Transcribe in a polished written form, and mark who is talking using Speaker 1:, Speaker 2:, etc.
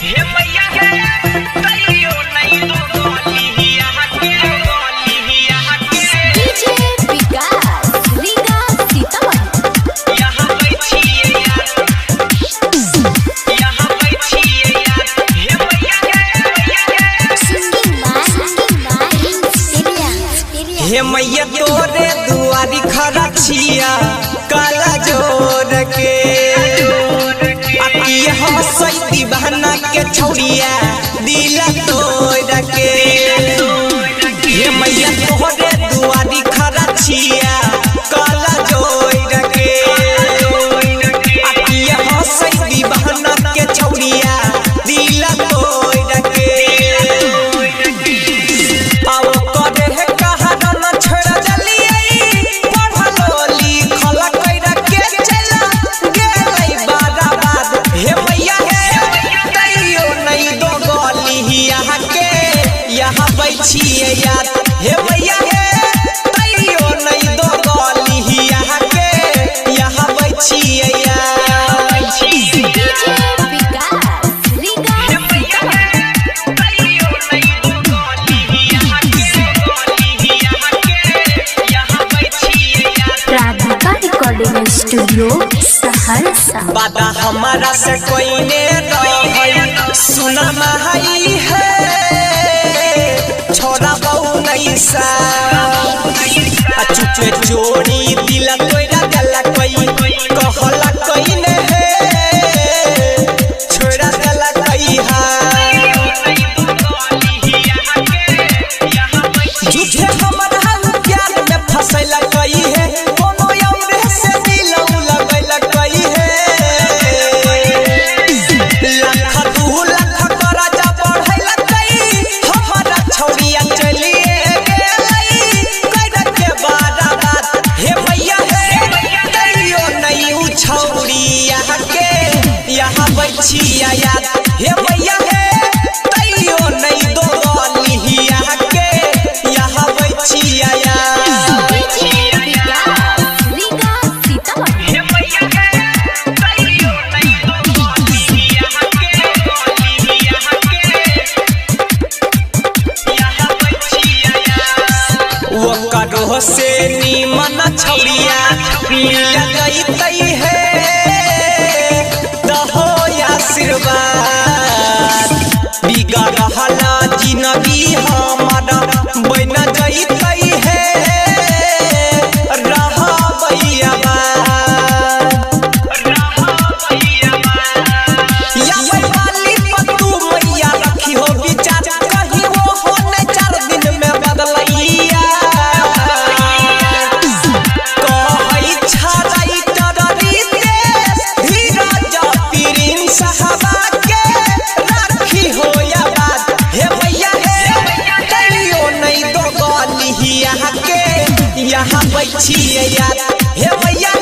Speaker 1: हे मैया हे कहियो नहीं दो गोलिया के गोलिया के
Speaker 2: डीजे विकास रीगा सीतामढ़ी
Speaker 1: यहाँ बैठिए यार हे मैया हे
Speaker 2: सिंगिंग बाय
Speaker 3: हे मैया तोरे दुआरी खड़ा छिया काला जोर के अतिया हसैती बहना के छौड़िया दिल तोड़ के हे मैया तोरे दुआरी खड़ा छिया काला जोर के अतिया हसैती बहना के छौड़िया दिल तोड़ के आओ करे है कहाना न छोड़ जलिए पढ़लो लिखल कइरा के चला गेलै बाराबाद हे मैया हे तैयो नहीं दो गोलिया के यहाँ बैठिए यार हे मैया हे तैयो नहीं दो गोलिया के यहाँ बैठिए यार
Speaker 2: डीजे विकास रीगा सीतामढ़ी राधिका रिकॉर्डिंग स्टूडियो सहरसा
Speaker 3: बादा हमारा से कोई ने रही सुना महई है छोरा बहु नहीं सा चुपे जोड़ी दिल कोई गला कोई कहला कोई ने है छोरा गला कोई है झूठे हमारा प्यार में फसैला कोई है कोनो औरे से दिल लगैला कोई है लाख दू लाख करजा बढ़ैला कोई हमारा छौड़िया चलिए गेलै कैरा के बाराबाद हे भैया हे तैयो नहीं उ छौड़िया के यहाँ बैठिया यार हे भैया हे तैयो नहीं दो गोलिया के यहाँ बैठिया यार
Speaker 2: डीजे विकास रीगा सीतामढ़ी
Speaker 3: वो करो से नीमन छौड़िया मिल गई तई है दहो आशीर्वाद बिगड़ हला जिनगी हमारा बन गई तई है रहा भैया वाली पत्तू मैया रखी हो विचार कहीं वो होने 4 दिन में बदलैया कहई छाई टररी देश धीरज पीरिन साहबा के राखी हो या बात हे मैया हे तैयो नहीं दो गोलिया के यहाँ बैठिए यार हे मैया